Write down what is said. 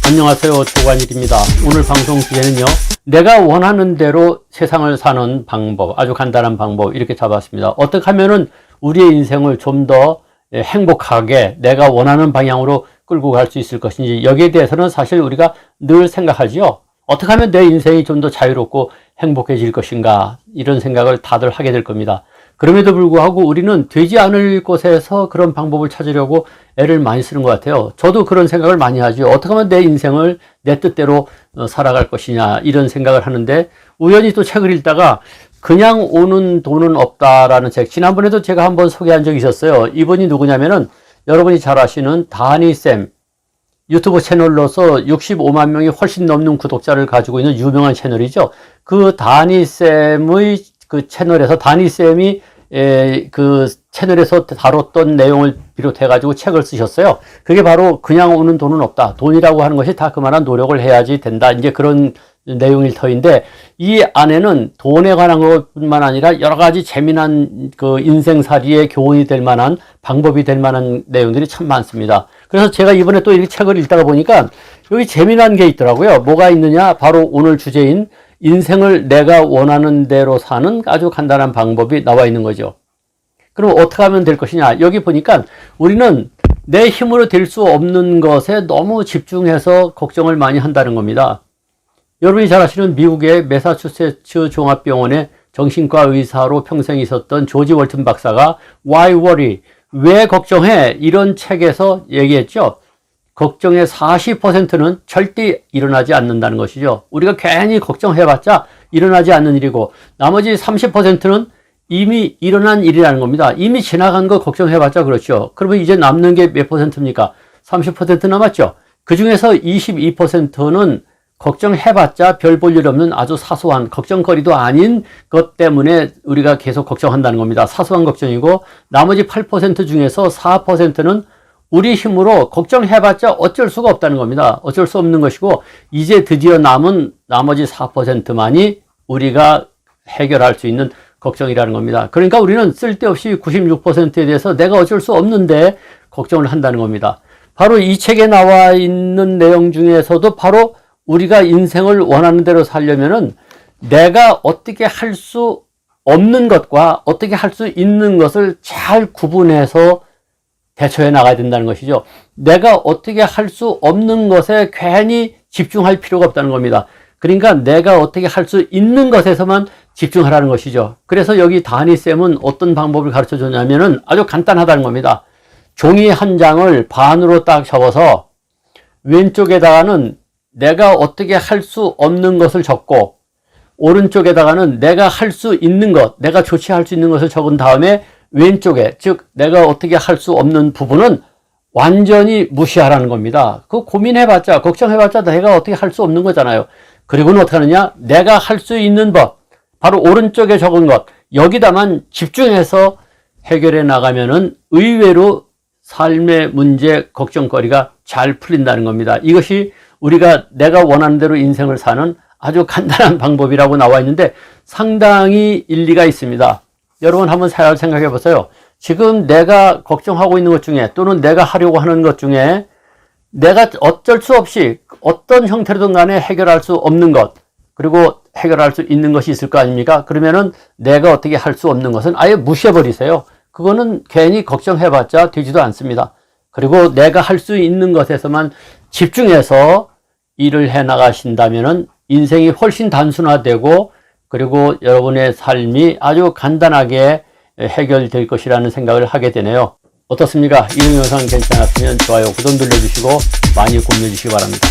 안녕하세요. 조관일입니다. 오늘 방송 주제는요, 내가 원하는 대로 세상을 사는 방법, 아주 간단한 방법 이렇게 잡았습니다. 어떻게 하면은 우리의 인생을 좀 더 행복하게 내가 원하는 방향으로 끌고 갈 수 있을 것인지, 여기에 대해서는 사실 우리가 늘 생각하지요. 어떻게 하면 내 인생이 좀 더 자유롭고 행복해질 것인가, 이런 생각을 다들 하게 될 겁니다. 그럼에도 불구하고 우리는 되지 않을 곳에서 그런 방법을 찾으려고 애를 많이 쓰는 것 같아요. 저도 그런 생각을 많이 하죠. 어떻게 하면 내 인생을 내 뜻대로 살아갈 것이냐, 이런 생각을 하는데, 우연히 또 책을 읽다가 그냥 오는 돈은 없다라는 책, 지난번에도 제가 한번 소개한 적이 있었어요. 이분이 누구냐면은 여러분이 잘 아시는 다니쌤, 유튜브 채널로서 65만 명이 훨씬 넘는 구독자를 가지고 있는 유명한 채널이죠. 그 다니쌤의 그 채널에서, 다니쌤이 그 채널에서 다뤘던 내용을 비롯해 가지고 책을 쓰셨어요. 그게 바로 그냥 오는 돈은 없다, 돈이라고 하는 것이 다 그만한 노력을 해야지 된다, 이제 그런 내용일 터인데, 이 안에는 돈에 관한 것뿐만 아니라 여러 가지 재미난 그 인생살이의 교훈이 될 만한, 방법이 될 만한 내용들이 참 많습니다. 그래서 제가 이번에 또 이 책을 읽다가 보니까 여기 재미난 게 있더라고요. 뭐가 있느냐, 바로 오늘 주제인 인생을 내가 원하는 대로 사는 아주 간단한 방법이 나와 있는 거죠. 그럼 어떻게 하면 될 것이냐, 여기 보니까 우리는 내 힘으로 될 수 없는 것에 너무 집중해서 걱정을 많이 한다는 겁니다. 여러분이 잘 아시는 미국의 매사추세츠 종합병원의 정신과 의사로 평생 있었던 조지 월튼 박사가 Why Worry? 왜 걱정해? 이런 책에서 얘기했죠. 걱정의 40%는 절대 일어나지 않는다는 것이죠. 우리가 괜히 걱정해봤자 일어나지 않는 일이고, 나머지 30%는 이미 일어난 일이라는 겁니다. 이미 지나간 거 걱정해봤자 그렇죠. 그러면 이제 남는 게 몇 퍼센트입니까? 30% 남았죠. 그 중에서 22%는 걱정해봤자 별 볼 일 없는 아주 사소한, 걱정거리도 아닌 것 때문에 우리가 계속 걱정한다는 겁니다. 사소한 걱정이고, 나머지 8% 중에서 4%는 우리 힘으로 걱정해봤자 어쩔 수가 없다는 겁니다. 어쩔 수 없는 것이고, 이제 드디어 남은 나머지 4%만이 우리가 해결할 수 있는 걱정이라는 겁니다. 그러니까 우리는 쓸데없이 96%에 대해서 내가 어쩔 수 없는데 걱정을 한다는 겁니다. 바로 이 책에 나와 있는 내용 중에서도 바로 우리가 인생을 원하는 대로 살려면은 내가 어떻게 할 수 없는 것과 어떻게 할 수 있는 것을 잘 구분해서 대처해 나가야 된다는 것이죠. 내가 어떻게 할 수 없는 것에 괜히 집중할 필요가 없다는 겁니다. 그러니까 내가 어떻게 할 수 있는 것에서만 집중하라는 것이죠. 그래서 여기 다니쌤은 어떤 방법을 가르쳐 줬냐면은 아주 간단하다는 겁니다. 종이 한 장을 반으로 딱 접어서 왼쪽에다가는 내가 어떻게 할 수 없는 것을 적고, 오른쪽에다가는 내가 할 수 있는 것, 내가 조치할 수 있는 것을 적은 다음에 왼쪽에, 즉 내가 어떻게 할 수 없는 부분은 완전히 무시하라는 겁니다. 그거 고민해봤자, 걱정해봤자 내가 어떻게 할 수 없는 거잖아요. 그리고는 어떻게 하느냐, 내가 할 수 있는 것, 바로 오른쪽에 적은 것, 여기다만 집중해서 해결해 나가면은 의외로 삶의 문제, 걱정거리가 잘 풀린다는 겁니다. 이것이 우리가 내가 원하는 대로 인생을 사는 아주 간단한 방법이라고 나와 있는데 상당히 일리가 있습니다. 여러분 한번 잘 생각해 보세요. 지금 내가 걱정하고 있는 것 중에, 또는 내가 하려고 하는 것 중에 내가 어쩔 수 없이 어떤 형태로든 간에 해결할 수 없는 것, 그리고 해결할 수 있는 것이 있을 거 아닙니까? 그러면은 내가 어떻게 할 수 없는 것은 아예 무시해 버리세요. 그거는 괜히 걱정해봤자 되지도 않습니다. 그리고 내가 할 수 있는 것에서만 집중해서 일을 해 나가신다면은 인생이 훨씬 단순화되고, 그리고 여러분의 삶이 아주 간단하게 해결될 것이라는 생각을 하게 되네요. 어떻습니까? 이 영상 괜찮았으면 좋아요, 구독 눌러주시고 많이 공유해 주시기 바랍니다.